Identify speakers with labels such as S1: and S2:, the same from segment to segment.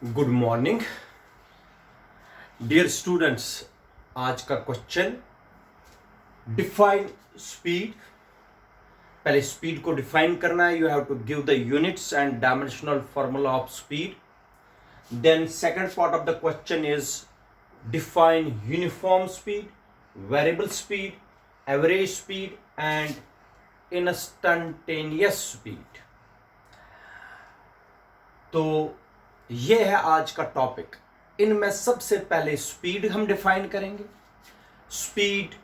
S1: Good morning dear students. आज का question define speed. पहले स्पीड को डिफाइन करना है। You have to give the units and dimensional formula of speed. Then second part of the question is define uniform speed, variable speed, average speed and instantaneous speed. तो ये है आज का topic. इनमें सबसे पहले स्पीड हम डिफाइन करेंगे, स्पीड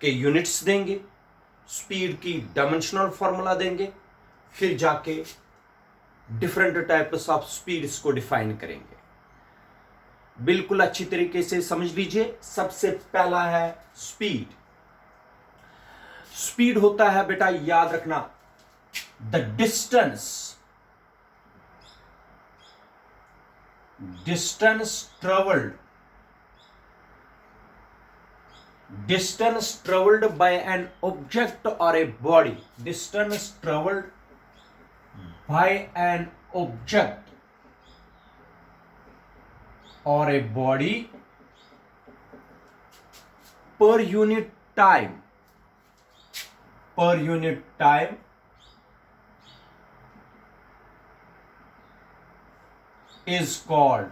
S1: के यूनिट्स देंगे, स्पीड की डायमेंशनल फॉर्मूला देंगे, फिर जाके डिफरेंट टाइप्स ऑफ स्पीड्स को डिफाइन करेंगे। बिल्कुल अच्छी तरीके से समझ लीजिए। सबसे पहला है स्पीड। स्पीड होता है बेटा, याद रखना, the distance traveled by an object or a body. Distance traveled by an object or a body per unit time is called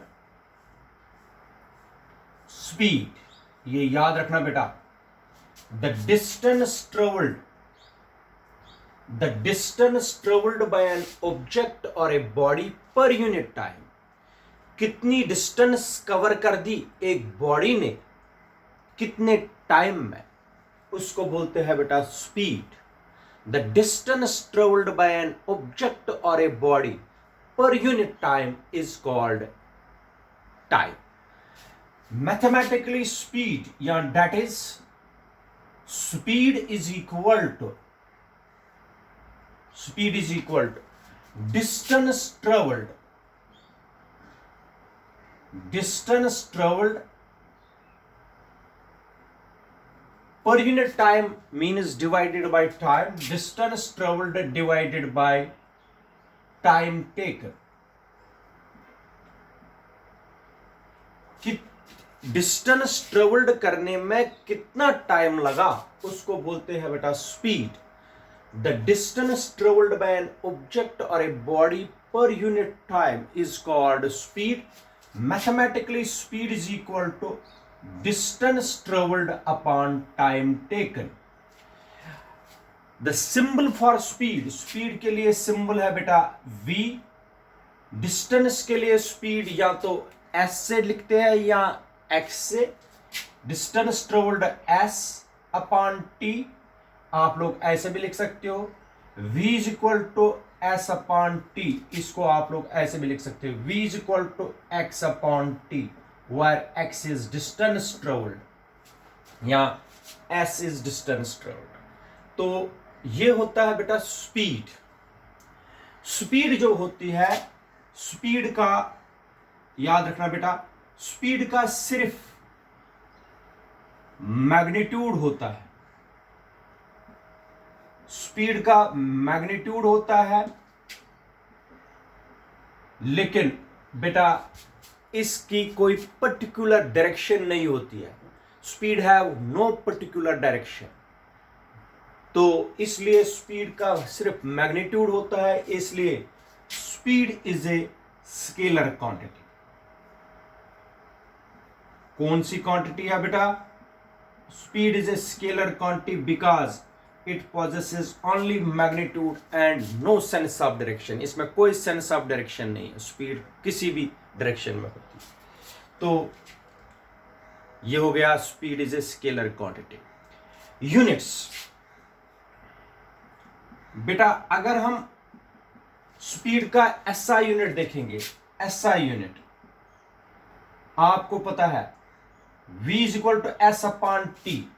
S1: speed. ये याद रखना बेटा। the distance traveled by an object or a body per unit time। कितनी distance cover कर दी एक body ने कितने time में, उसको बोलते हैं बेटा speed. the distance traveled by an object or a body per unit time is called time। Mathematically speed, या that is speed is equal to distance traveled per unit time means divided by time, distance traveled divided by time taken. कि distance travelled करने में कितना time लगा उसको बोलते हैं बेटा speed. The distance travelled by an object और a body per unit time is called speed. Mathematically speed is equal to distance travelled upon time taken. The symbol for speed, speed के लिए symbol है बेटा v। Distance के लिए speed या तो s से लिखते हैं या x से। Distance travelled s upon t, आप लोग ऐसे भी लिख सकते हो। v is equal to s upon t, इसको आप लोग ऐसे भी लिख सकते हो। v is equal to x upon t, where x is distance travelled या s इज डिस्टेंस ट्रेवल्ड। तो ये होता है बेटा स्पीड। स्पीड जो होती है, स्पीड का याद रखना बेटा, स्पीड का सिर्फ मैग्नीट्यूड होता है। स्पीड का मैग्नीट्यूड होता है, लेकिन बेटा इसकी कोई पर्टिकुलर डायरेक्शन नहीं होती है। Speed have no particular direction. तो इसलिए स्पीड का सिर्फ मैग्नीट्यूड होता है, इसलिए speed is a scalar quantity. कौन सी क्वांटिटी है बेटा? Speed is a scalar quantity because it possesses only magnitude and no sense of direction. इसमें कोई सेंस ऑफ डायरेक्शन नहीं है, स्पीड किसी भी डायरेक्शन में होती है। तो ये हो गया speed is a scalar quantity. Units बेटा, अगर हम स्पीड का SI यूनिट देखेंगे, SI यूनिट आपको पता है v is equal to s upon t.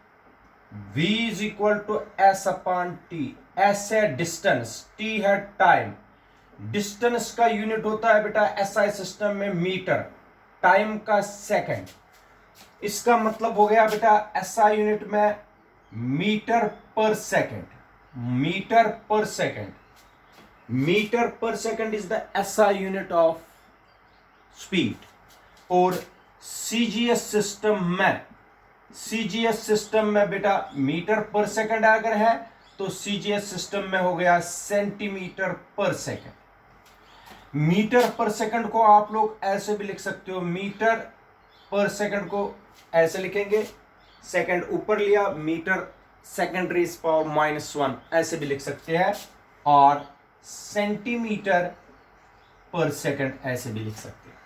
S1: v is equal to s upon t. s है डिस्टेंस, t है टाइम। डिस्टेंस का यूनिट होता है बेटा SI सिस्टम में मीटर, टाइम का सेकंड। इसका मतलब हो गया बेटा SI यूनिट में metre per second. Metre per second is the SI unit of speed. और सीजीएस सिस्टम में बेटा मीटर पर सेकंड अगर है तो सीजीएस सिस्टम में हो गया centimetre per second. Metre per second को आप लोग ऐसे भी लिख सकते हो, मीटर पर सेकंड को ऐसे लिखेंगे, सेकंड ऊपर लिया, मीटर सेकंड रेज पावर -1 ऐसे भी लिख सकते हैं, और सेंटीमीटर पर सेकंड ऐसे भी लिख सकते हैं।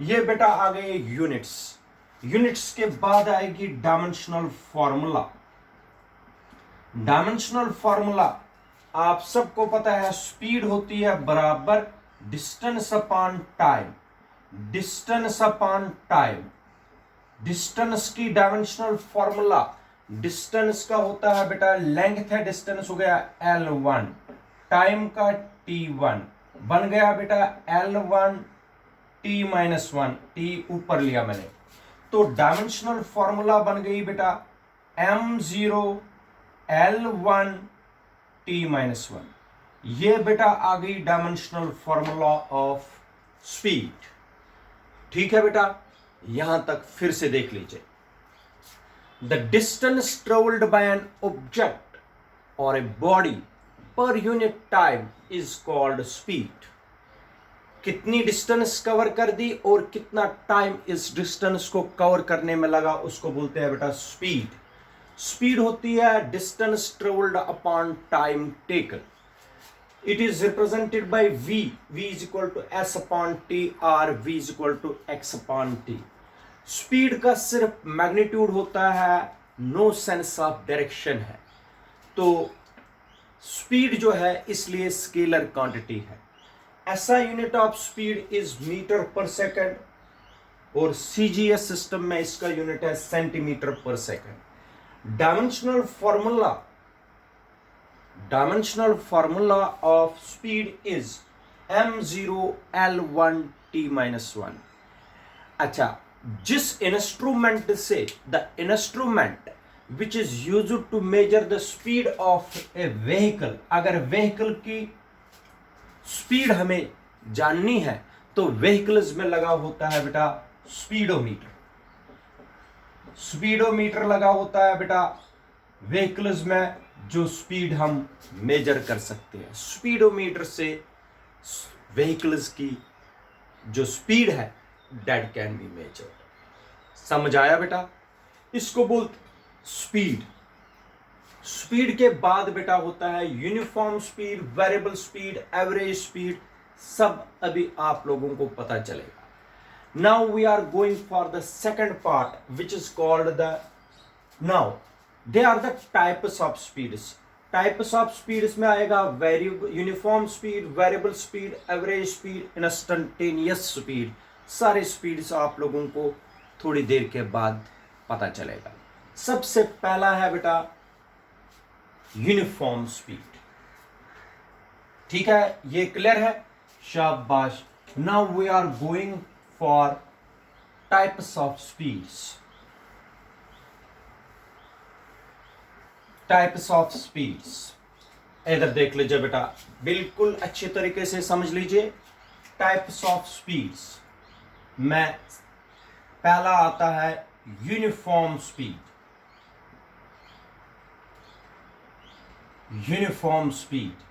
S1: ये बेटा आ गए यूनिट्स के बाद आएगी डायमेंशनल फॉर्मूला। डायमेंशनल फॉर्मूला आप सबको पता है, स्पीड होती है बराबर डिस्टेंस अपॉन टाइम। डिस्टेंस की डायमेंशनल फॉर्मूला, डिस्टेंस का होता है बेटा, लेंथ है डिस्टेंस हो गया L1, टाइम का T1 बन गया बेटा L1 T-1, T ऊपर लिया मैंने, तो डायमेंशनल फॉर्मूला बन गई बेटा M0 L1 T-1। ये बेटा आ गई डायमेंशनल फॉर्मूला ऑफ स्पीड। ठीक है बेटा, यहां तक फिर से देख लीजिए। The distance travelled by an object और a body per unit time is called speed. कितनी डिस्टेंस कवर कर दी और कितना टाइम इस डिस्टेंस को कवर करने में लगा, उसको बोलते हैं बेटा स्पीड। स्पीड होती है distance travelled upon time taken. It is represented by v is equal to s upon t, और v is equal to x upon t। Speed का सिर्फ मैग्नीट्यूड होता है, नो सेंस ऑफ डायरेक्शन है, तो speed जो है इसलिए स्केलर क्वांटिटी है। ऐसा unit of speed is metre per second, और सीजीएस सिस्टम में इसका यूनिट है centimetre per second. Dimensional formula of speed is m0 L1 T-1। अच्छा, जिस इंस्ट्रूमेंट से, the instrument which is used to measure the speed of a vehicle, अगर vehicle की speed हमें जाननी है तो व्हीकल्स में लगा होता है बेटा स्पीडोमीटर लगा होता है बेटा व्हीकल्स में, जो स्पीड हम मेजर कर सकते हैं। स्पीडोमीटर से व्हीकल्स की जो स्पीड है दैट कैन बी मेजर्ड। समझ आया बेटा? इसको बोलते स्पीड के बाद बेटा होता है uniform speed, variable speed, average speed, सब अभी आप लोगों को पता चलेगा। Now we are going for the second part which is called the, now they are the types of speeds. Types of speeds में आएगा uniform speed, variable speed, average speed, instantaneous speed. सारे स्पीड्स आप लोगों को थोड़ी देर के बाद पता चलेगा। सबसे पहला है बेटा यूनिफॉर्म स्पीड। ठीक है, ये क्लियर है? शाबाश। Now we are going for types of speeds. Types of speeds इधर देख लीजिए बेटा, बिल्कुल अच्छे तरीके से समझ लीजिए। टाइप्स ऑफ स्पीड्स में पहला आता है यूनिफॉर्म स्पीड। यूनिफॉर्म स्पीड,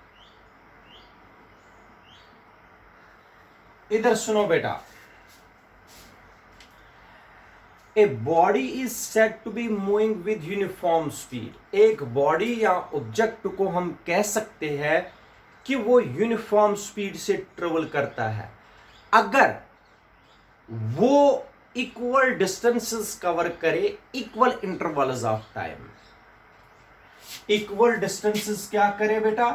S1: इधर सुनो बेटा। A body is said to be moving with uniform speed. एक बॉडी या ऑब्जेक्ट को हम कह सकते हैं कि वो यूनिफॉर्म स्पीड से ट्रेवल करता है अगर वो इक्वल डिस्टेंसेस कवर करे equal intervals of time. Equal distances क्या करे बेटा?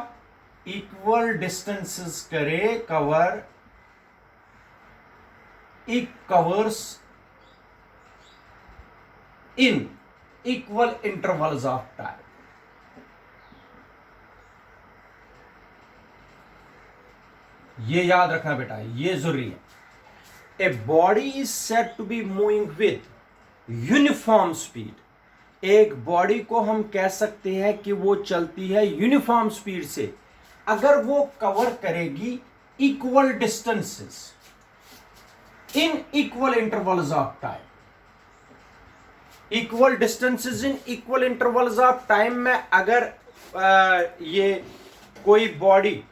S1: इक्वल डिस्टेंसेस करे cover, it covers in equal intervals of time. ये याद रखना बेटा, ये जरूरी है। A body is said to be moving with uniform speed. एक बॉडी को हम कह सकते हैं कि वो चलती है यूनिफॉर्म स्पीड से अगर वो कवर करेगी equal distances. in equal intervals of time. Equal distances in equal intervals of time में अगर ये कोई बॉडी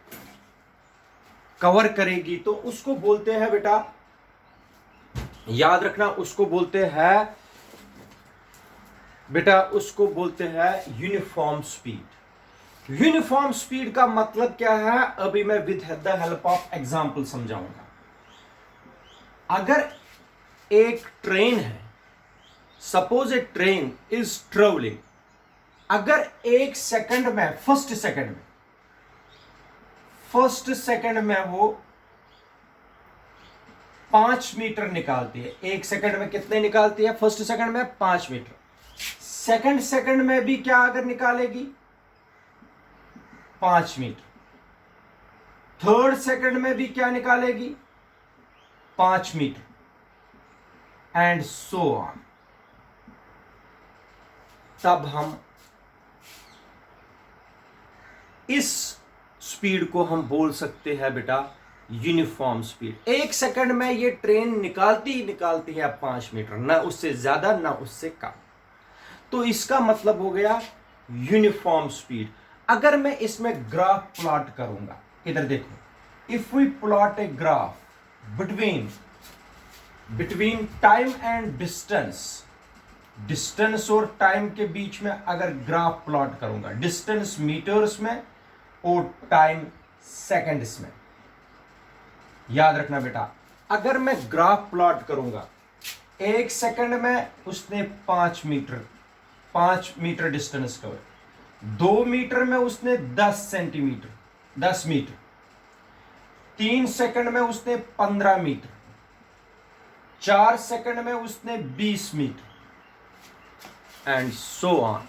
S1: कवर करेगी तो उसको बोलते हैं बेटा, याद रखना, उसको बोलते हैं बेटा, उसको बोलते हैं यूनिफॉर्म स्पीड। यूनिफॉर्म स्पीड का मतलब क्या है, अभी मैं with the help of example समझाऊंगा। अगर एक ट्रेन है, suppose A train is travelling, अगर एक सेकंड में, फर्स्ट सेकंड में वो 5 मीटर निकालती है। एक सेकंड में कितने निकालती है? फर्स्ट सेकंड में 5 मीटर। सेकंड में भी क्या अगर निकालेगी? 5 मीटर। थर्ड सेकंड में भी क्या निकालेगी? 5 मीटर, एंड सो ऑन। तब हम इस स्पीड को हम बोल सकते हैं बेटा यूनिफॉर्म स्पीड। एक सेकंड में ये ट्रेन निकालती है 5 मीटर, ना उससे ज्यादा ना उससे कम। तो इसका मतलब हो गया यूनिफॉर्म स्पीड। अगर मैं इसमें ग्राफ प्लॉट करूंगा, इधर देखो, if we plot a graph between time and distance और टाइम के बीच में अगर ग्राफ प्लॉट करूंगा, डिस्टेंस मीटर्स में और टाइम सेकंड्स में, याद रखना बेटा, अगर मैं ग्राफ प्लॉट करूंगा, एक सेकंड में उसने 5 मीटर डिस्टेंस कवर, 2 मीटर में उसने 10 मीटर, 3 सेकंड में उसने 15 मीटर, 4 सेकंड में उसने 20 मीटर, एंड सो ऑन।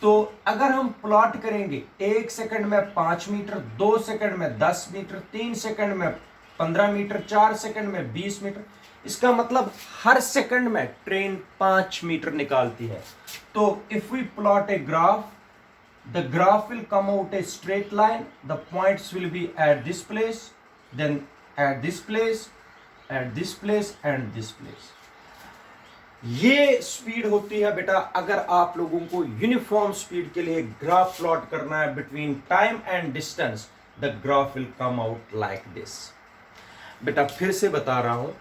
S1: तो अगर हम प्लॉट करेंगे, 1 सेकंड में 5 मीटर, 2 सेकंड में 10 मीटर, 3 सेकंड में 15 मीटर, 4 सेकंड में 20 मीटर, इसका मतलब हर सेकंड में ट्रेन 5 मीटर निकालती है। तो if we plot a graph, the graph will come out a straight line, the points will be at this place, then at this place, at this place and this place. ये speed होती है बेटा, अगर आप लोगों को uniform speed के लिए ग्राफ प्लॉट करना है between time and distance, the graph will come out like this. बेटा फिर से बता रहा हूं,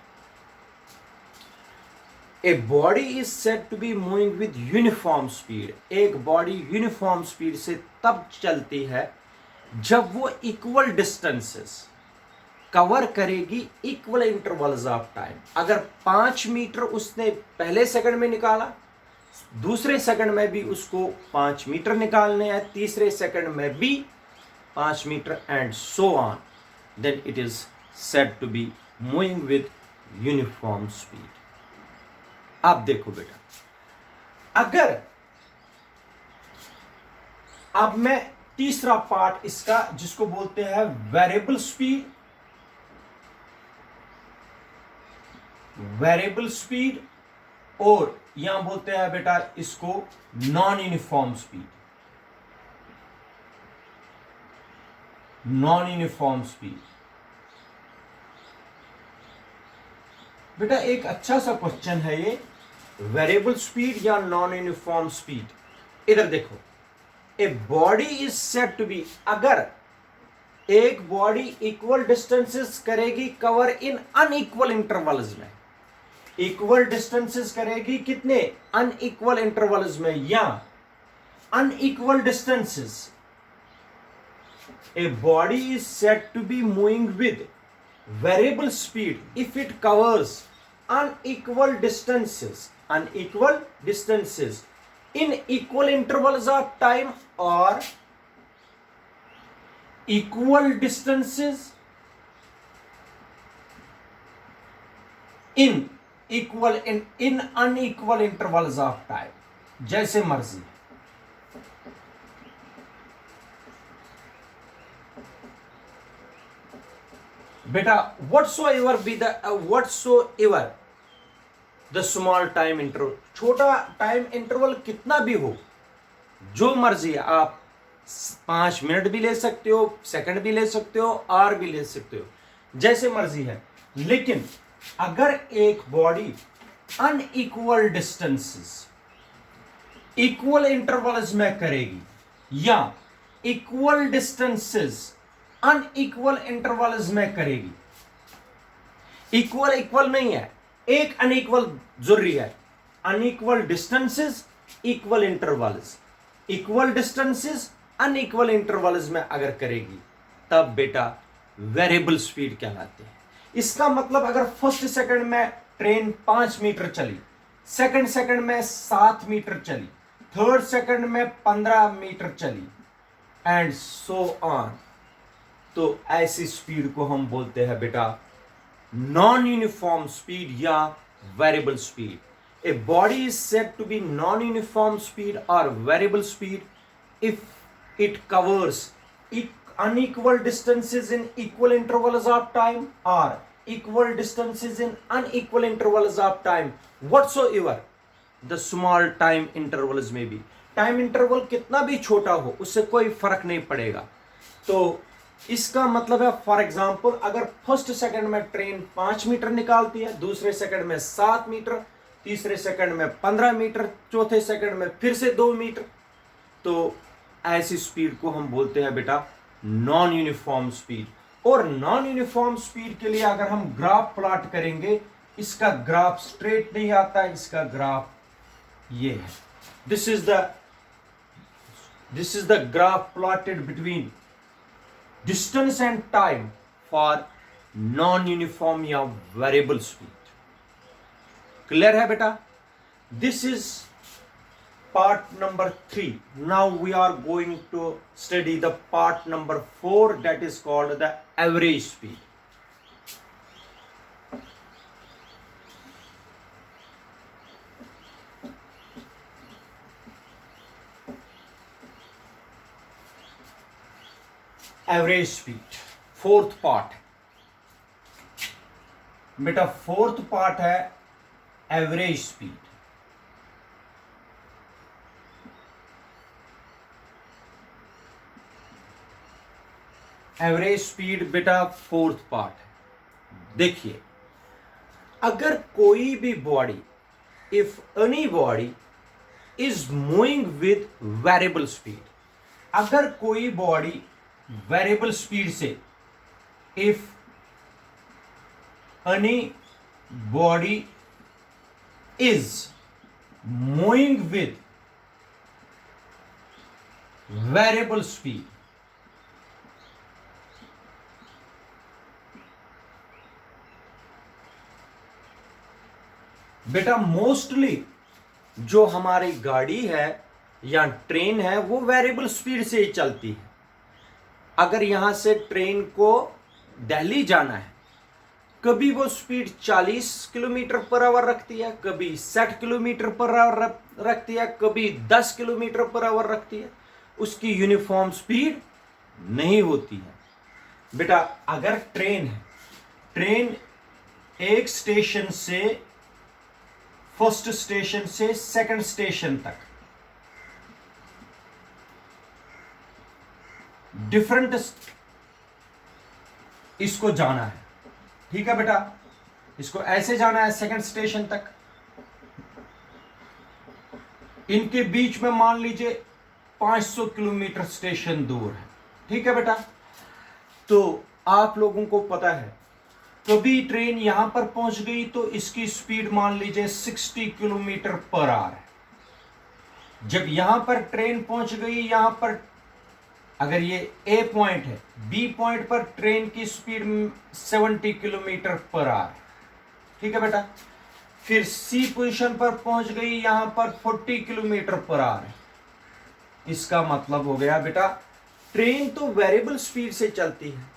S1: a body is said to be moving with uniform speed. एक बॉडी यूनिफॉर्म स्पीड से तब चलती है जब वो इक्वल डिस्टेंसेस कवर करेगी इक्वल इंटरवल्स ऑफ टाइम। अगर 5 मीटर उसने पहले सेकंड में निकाला, दूसरे सेकंड में भी उसको 5 मीटर निकालने हैं, तीसरे सेकंड में भी 5 metre, and so on, then it is said to be moving with uniform speed. अब देखो बेटा, अगर अब मैं तीसरा पार्ट इसका, जिसको बोलते हैं वेरिएबल स्पीड, और यहां बोलते हैं बेटा इसको नॉन यूनिफॉर्म स्पीड। बेटा एक अच्छा सा क्वेश्चन है ये, वेरिएबल स्पीड या नॉन यूनिफॉर्म स्पीड। इधर देखो, a body is said to be, अगर एक बॉडी इक्वल डिस्टेंसेस करेगी कवर इन अनइक्वल इंटरवल्स में, इक्वल डिस्टेंसेस करेगी कितने? अनइक्वल इंटरवल्स में, या unequal distances, a body is said to be moving with variable speed if it covers unequal distances in equal intervals of time or equal distances in unequal intervals of time, जैसे मर्जी। बेटा whatsoever the small time interval, छोटा time interval कितना भी हो, जो मर्जी है, आप 5 मिनट भी ले सकते हो, सेकंड भी ले सकते हो, आवर भी ले सकते हो, जैसे मर्जी है। लेकिन अगर एक body unequal distances equal intervals में करेगी या इक्वल डिस्टेंसेस अनइक्वल इंटरवल्स में करेगी, इक्वल इक्वल नहीं है, एक अनइक्वल जरूरी है, unequal distances equal intervals, equal distances unequal intervals में अगर करेगी तब बेटा वेरिएबल स्पीड कहलाते हैं। इसका मतलब अगर फर्स्ट सेकंड में ट्रेन 5 मीटर चली, सेकंड सेकंड में 7 मीटर चली, थर्ड सेकंड में 15 मीटर चली एंड सो ऑन, तो ऐसी स्पीड को हम बोलते हैं बेटा नॉन यूनिफॉर्म स्पीड या variable speed. A body is said to be non uniform speed और variable speed if it covers unequal distances in equal intervals of time or equal distances in unequal intervals of time whatsoever the small time intervals may be। Time interval कितना भी छोटा हो उससे कोई फर्क नहीं पड़ेगा। तो इसका मतलब है फॉर एग्जांपल अगर फर्स्ट सेकंड में ट्रेन 5 मीटर निकालती है, दूसरे सेकंड में 7 मीटर, तीसरे सेकंड में 15 मीटर, चौथे सेकंड में फिर से 2 मीटर, तो ऐसी स्पीड को हम बोलते हैं बेटा नॉन यूनिफॉर्म स्पीड। और नॉन यूनिफॉर्म स्पीड के लिए अगर हम ग्राफ प्लॉट करेंगे, इसका ग्राफ स्ट्रेट नहीं आता, इसका ग्राफ ये है। This is the graph plotted between distance and time for non uniform या वेरिएबल स्पीड। क्लियर है बेटा? This is part number 3. Now we are going to study the part number 4, that is called the average speed. Average speed, fourth part. बेटा fourth part है average speed। Average speed बेटा fourth part है। देखिए अगर कोई भी body, if any body is moving with variable speed, अगर कोई बॉडी वेरिएबल स्पीड से, if any body is moving with variable speed, बेटा मोस्टली जो हमारी गाड़ी है या ट्रेन है वो वेरिएबल स्पीड से ही चलती है। अगर यहां से ट्रेन को दिल्ली जाना है, कभी वो स्पीड 40 किलोमीटर पर आवर रखती है, कभी 60 किलोमीटर पर आवर रखती है, कभी 10 किलोमीटर पर आवर रखती है, उसकी यूनिफॉर्म स्पीड नहीं होती है। बेटा अगर ट्रेन है, ट्रेन एक स्टेशन से, फर्स्ट स्टेशन से सेकंड स्टेशन तक डिफरेंट इसको जाना है, ठीक है बेटा, इसको ऐसे जाना है सेकंड स्टेशन तक, इनके बीच में मान लीजिए 500 किलोमीटर स्टेशन दूर है, ठीक है बेटा। तो आप लोगों को पता है कभी ट्रेन यहां पर पहुंच गई तो इसकी स्पीड मान लीजिए 60 किलोमीटर पर आवर है। जब यहां पर ट्रेन पहुंच गई, यहां पर अगर ये ए पॉइंट है, बी पॉइंट पर ट्रेन की स्पीड 70 किलोमीटर पर आवर, ठीक है बेटा। फिर सी पोजीशन पर पहुंच गई, यहां पर 40 किलोमीटर पर आवर है। इसका मतलब हो गया बेटा ट्रेन तो वेरिएबल स्पीड से चलती है,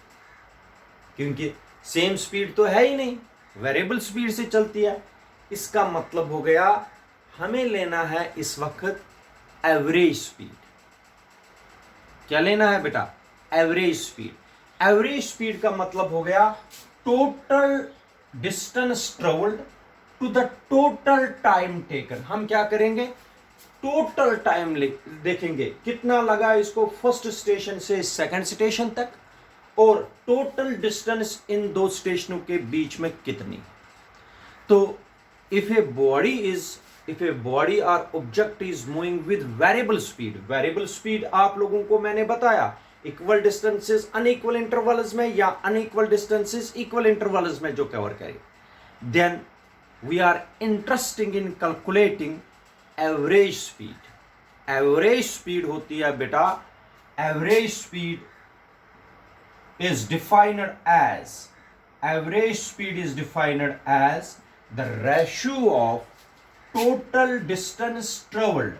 S1: क्योंकि सेम स्पीड तो है ही नहीं, वेरिएबल स्पीड से चलती है। इसका मतलब हो गया हमें लेना है इस वक्त एवरेज स्पीड। क्या लेना है बेटा? Average speed. एवरेज स्पीड का मतलब हो गया total distance travelled to the total time taken. हम क्या करेंगे? टोटल टाइम देखेंगे कितना लगा इसको फर्स्ट स्टेशन से सेकंड स्टेशन तक, और टोटल डिस्टेंस इन दो स्टेशनों के बीच में कितनी। तो if a body or object is moving with variable speed आप लोगों को मैंने बताया इक्वल डिस्टेंसेस अनइक्वल इंटरवल्स में या अनइक्वल डिस्टेंसेस इक्वल इंटरवल्स में जो कवर करे, then we are interesting in calculating average speed. Average speed होती है बेटा, average speed is defined as the ratio of total distance traveled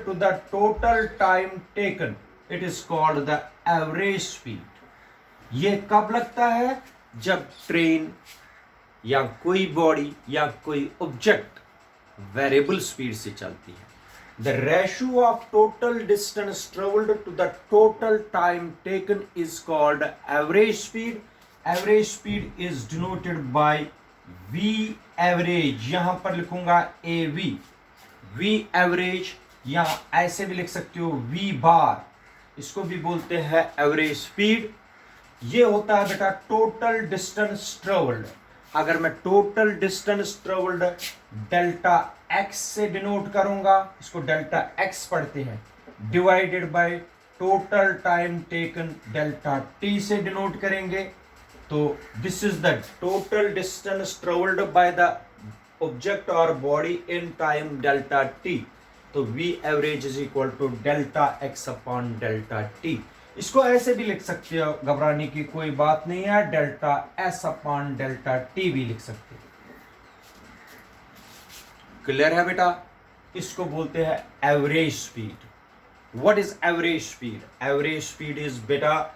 S1: to the total time taken, it is called the average speed। ये कब लगता है? जब train या कोई बॉडी या कोई ऑब्जेक्ट वेरिएबल स्पीड से चलती है। The ratio of total distance travelled to the total time taken is called average speed. Average speed is denoted by v average, यहां पर लिखूंगा ए वी एवरेज, या ऐसे भी लिख सकते हो वी बार, इसको भी बोलते हैं एवरेज स्पीड। ये होता है बेटा टोटल डिस्टेंस ट्रेवल्ड। अगर मैं total distance travelled delta x से डिनोट करूंगा, इसको डेल्टा एक्स पढ़ते हैं, divided by total time taken delta t से डिनोट करेंगे, तो this is the total distance travelled by the object और body in time delta t. तो v average is equal to delta x upon delta t. इसको ऐसे भी लिख सकते हो, घबराने की कोई बात नहीं है, delta S upon delta T भी लिख सकते हो। क्लियर है बेटा? इसको बोलते हैं average speed. What is average speed? Average speed is बेटा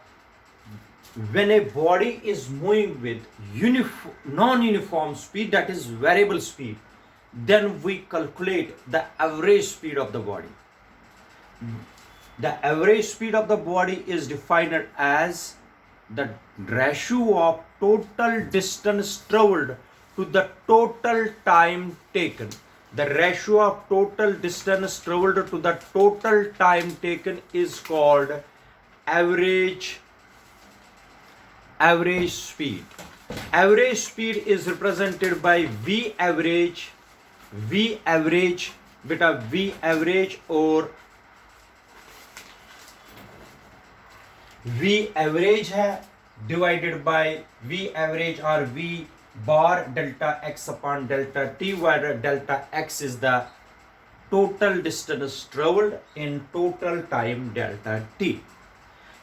S1: when a body is moving with non-uniform speed, that is variable speed, then we calculate the average speed of the body. The average speed of the body is defined as the ratio of total distance traveled to the total time taken. The ratio of total distance traveled to the total time taken is called average speed. Average speed is represented by V average, beta V average or V average है divided by V average or V bar delta x upon delta t, where delta x is the total distance traveled in total time delta t।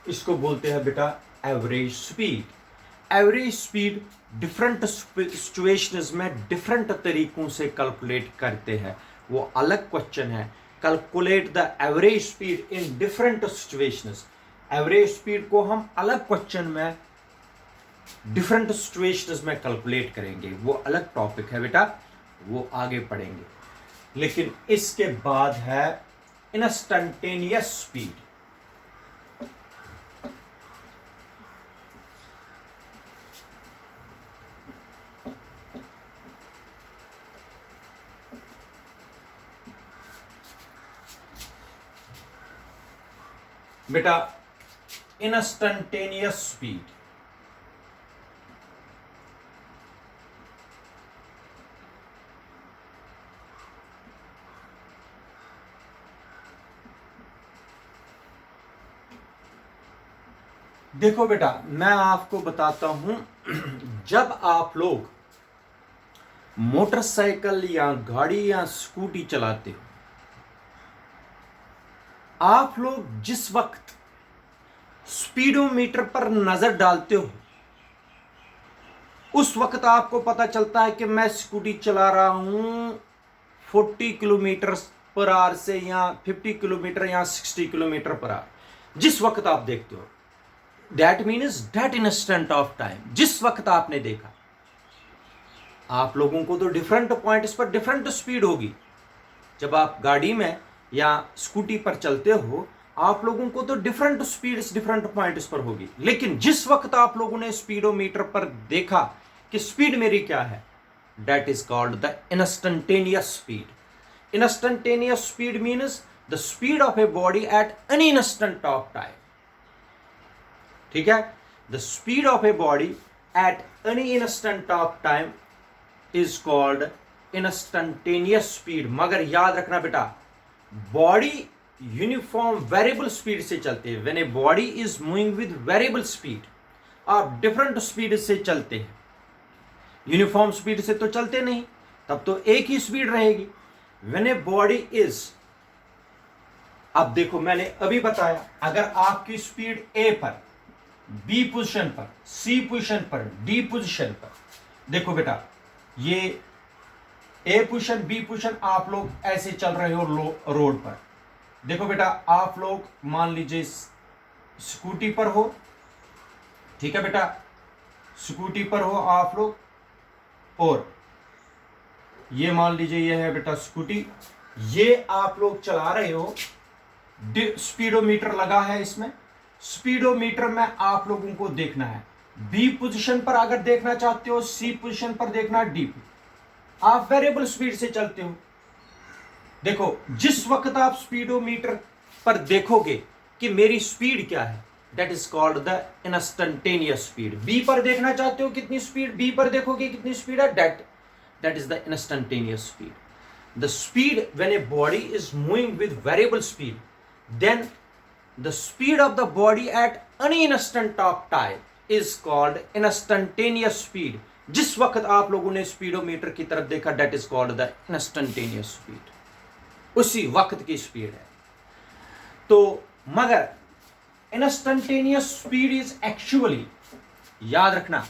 S1: इसको बोलते हैं बेटा average speed. Average speed different situations में different तरीकों से calculate करते हैं, वो अलग क्वेश्चन है। Calculate the average speed in different situations. Average speed को हम अलग क्वेश्चन में डिफरेंट सिचुएशंस में कैलकुलेट करेंगे, वो अलग टॉपिक है बेटा, वो आगे पढ़ेंगे। लेकिन इसके बाद है इंस्टैन्टेनियस स्पीड। बेटा इंस्टैन्टेनियस स्पीड, देखो बेटा मैं आपको बताता हूं, जब आप लोग मोटरसाइकिल या गाड़ी या स्कूटी चलाते हो, आप लोग जिस वक्त स्पीडोमीटर पर नजर डालते हो, उस वक्त आपको पता चलता है कि मैं स्कूटी चला रहा हूं 40 किलोमीटर पर आवर से या 50 किलोमीटर या 60 किलोमीटर पर आवर। जिस वक्त आप देखते हो, that means that instant of time, जिस वक्त आपने देखा। आप लोगों को तो डिफरेंट पॉइंट्स पर डिफरेंट स्पीड होगी। जब आप गाड़ी में या स्कूटी पर चलते हो, आप लोगों को तो डिफरेंट स्पीड्स डिफरेंट पॉइंट्स पर होगी। लेकिन जिस वक्त आप लोगों ने स्पीडोमीटर पर देखा कि स्पीड मेरी क्या है, that is called the instantaneous speed. Instantaneous speed means the speed of a body at any instant of time. ठीक है, the speed of a body at any instant of time is called instantaneous speed. मगर याद रखना बेटा, body uniform variable speed से चलते हैं. When a body is moving with variable speed, आप डिफरेंट स्पीड से चलते हैं. यूनिफॉर्म स्पीड से तो चलते नहीं, तब तो एक ही स्पीड रहेगी. व्हेन ए बॉडी इज, अब देखो मैंने अभी बताया, अगर आपकी स्पीड ए पर, बी पोजीशन पर, सी पोजीशन पर, डी पोजीशन पर, देखो बेटा ये ए पोजीशन, बी पोजीशन, आप लोग ऐसे चल रहे हो रोड पर. देखो बेटा, आप लोग मान लीजिए स्कूटी पर हो, ठीक है बेटा, स्कूटी पर हो आप लोग, और ये मान लीजिए ये है बेटा स्कूटी, ये आप लोग चला रहे हो. स्पीडोमीटर लगा है इसमें. स्पीडोमीटर में आप लोगों को देखना है बी पोजीशन पर, अगर देखना चाहते हो सी पोजीशन पर देखना, डी पे. आप वेरिएबल स्पीड से चलते हो. देखो जिस वक्त आप स्पीडोमीटर पर देखोगे कि मेरी स्पीड क्या है, that is called the instantaneous speed. B पर देखना चाहते हो कितनी स्पीड, बी पर देखोगे कितनी स्पीड है, that is the instantaneous speed. The speed when a body is moving with variable speed, then the speed of the body at any instant of time is called instantaneous speed. जिस वक्त आप लोगों ने speedometer की तरफ देखा, that is called the instantaneous speed. उसी वक्त की स्पीड है. तो मगर इंस्टेंटेनियस स्पीड इज एक्चुअली, याद रखना,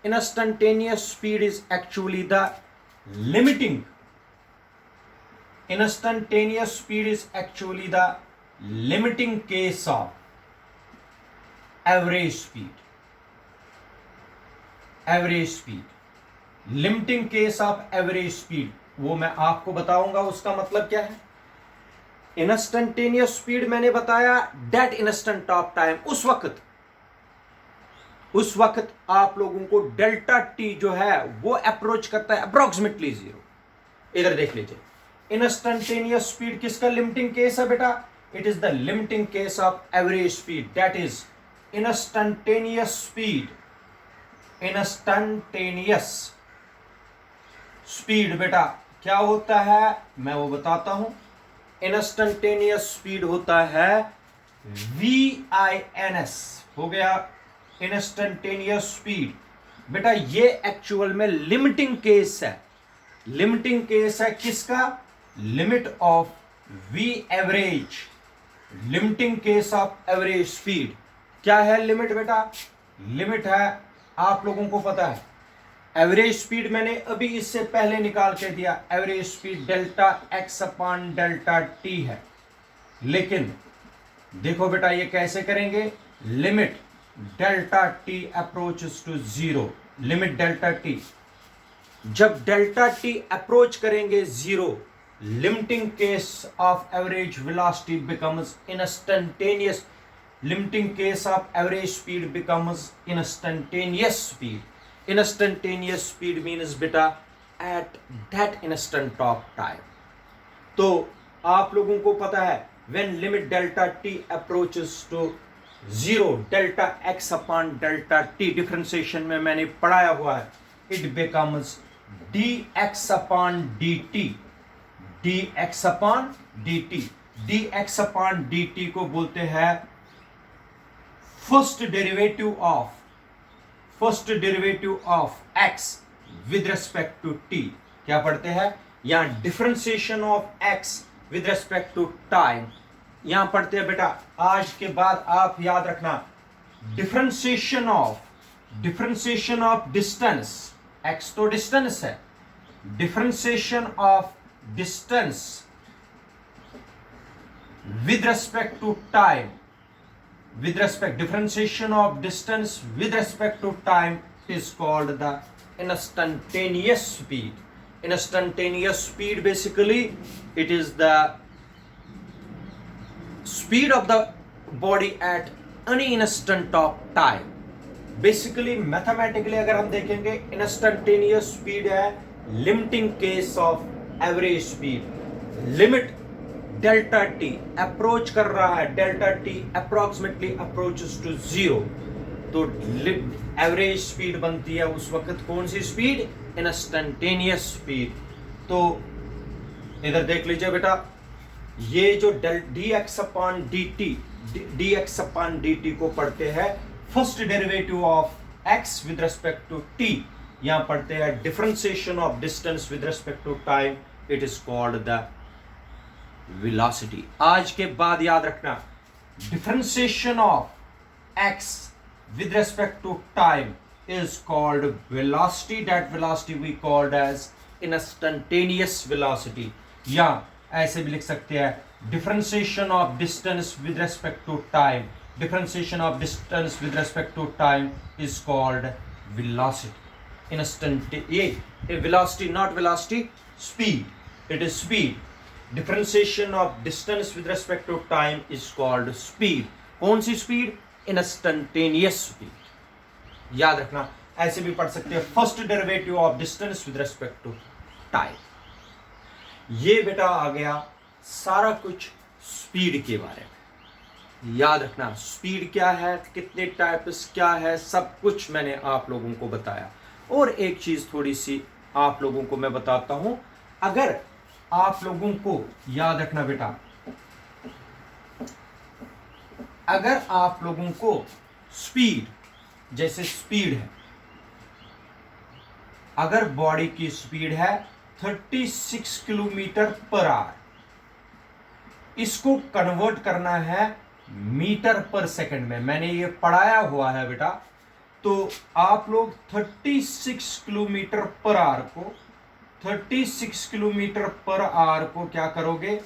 S1: instantaneous speed is actually the limiting, instantaneous speed is actually the limiting case of average speed. Average speed, limiting case of average speed, वो मैं आपको बताऊंगा उसका मतलब क्या है. इंस्टेंटेनियस स्पीड मैंने बताया दैट इंस्टेंट ऑफ टाइम, उस वक्त आप लोगों को डेल्टा टी जो है वो अप्रोच करता है अप्रोक्सीमेटली 0. इधर देख लीजिए, इंस्टेंटेनियस स्पीड किसका लिमिटिंग केस है बेटा, it is the limiting case of average speed. That is instantaneous speed. Instantaneous speed बेटा क्या होता है, मैं वो बताता हूं. इंस्टेंटेनियस स्पीड होता है VINS, हो गया इंस्टेंटेनियस स्पीड. बेटा ये एक्चुअल में लिमिटिंग केस है. लिमिटिंग केस है किसका, limit of V average. Limiting case of average speed क्या है लिमिट बेटा, लिमिट है आप लोगों को पता है. एवरेज स्पीड मैंने अभी इससे पहले निकाल के दिया, average speed delta x upon delta t है. लेकिन देखो बेटा ये कैसे करेंगे, limit delta t approaches to 0. Limit delta t, जब डेल्टा टी अप्रोच करेंगे 0, limiting case of average velocity becomes instantaneous. Limiting case of average speed becomes instantaneous speed. Instantaneous speed means बेटा at that instant of time. तो आप लोगों को पता है when limit delta t approaches to 0, delta x upon delta t differentiation में मैंने पढ़ाया हुआ है, it becomes dx upon dt. dx upon dt, dx upon dt को बोलते हैं first derivative of x with respect to t. क्या पढ़ते हैं यहां, differentiation of x with respect to time. यहां पढ़ते हैं बेटा, आज के बाद आप याद रखना, डिफरेंशिएशन ऑफ डिस्टेंस, x तो डिस्टेंस है, differentiation of distance with respect to time, differentiation of distance with respect to time is called the instantaneous speed. Instantaneous speed basically it is the speed of the body at any instant of time. Basically mathematically अगर हम देखेंगे instantaneous speed है limiting case of average speed, limit delta t approach कर रहा है, delta t approximately approaches to zero, तो average speed बनती है उस वक्त कौन सी स्पीड? Instantaneous speed. तो इधर देख लीजिए बेटा, ये जो d x upon d t को पढ़ते हैं first derivative of x with respect to t, यहां पढ़ते हैं differentiation of distance with respect to time, it is called the velocity. आज के बाद याद रखना, differentiation of x with respect to time is called velocity. That velocity we called as instantaneous velocity, या ऐसे भी लिख सकते हैं differentiation of distance with respect to time, differentiation of distance with respect to time is called velocity. ये velocity, not velocity, speed, it is speed. Differentiation of distance with respect to time is called speed. कौन सी speed? Instantaneous speed. याद रखना, ऐसे भी पढ़ सकते हैं first derivative of distance with respect to time. ये बेटा आ गया सारा कुछ स्पीड के बारे में। याद रखना, स्पीड क्या है, कितने टाइप्स क्या है, सब कुछ मैंने आप लोगों को बताया। और एक चीज थोड़ी सी आप लोगों को मैं बताता हूं, अगर आप लोगों को याद रखना बेटा, अगर आप लोगों को स्पीड, जैसे स्पीड है, अगर बॉडी की स्पीड है 36 किलोमीटर पर आवर, इसको कन्वर्ट करना है मीटर पर सेकंड में, मैंने ये पढ़ाया हुआ है बेटा। तो आप लोग 36 किलोमीटर पर आवर को 36 किलोमीटर पर आवर को क्या करोगे,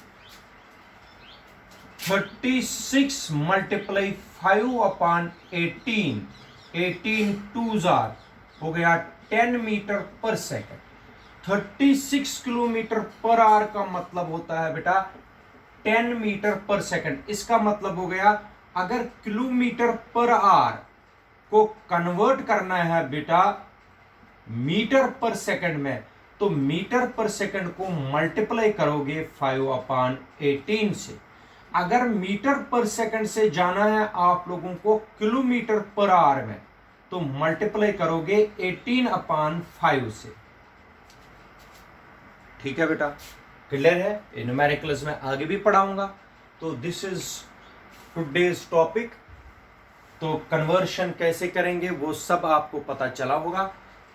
S1: 36 मल्टीप्लाई 5 अपॉन 18, 18 टूज आर हो गया 10 metre per second. 36 kilometre per hour का मतलब होता है बेटा 10 मीटर पर सेकंड। इसका मतलब हो गया, अगर किलोमीटर पर आवर को कन्वर्ट करना है बेटा मीटर पर सेकंड में, तो मीटर पर सेकंड को मल्टीप्लाई करोगे 5 अपॉन 18 से। अगर मीटर पर सेकंड से जाना है आप लोगों को किलोमीटर पर आवर में, तो मल्टीप्लाई करोगे 18 अपॉन 5 से। ठीक है बेटा, क्लियर है? न्यूमेरिकल्स में आगे भी पढ़ाऊंगा। तो दिस इज टुडेज टॉपिक। तो कन्वर्शन कैसे करेंगे वो सब आपको पता चला होगा।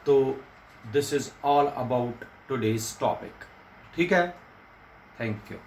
S1: तो this is all about today's topic. ठीक है, थैंक यू।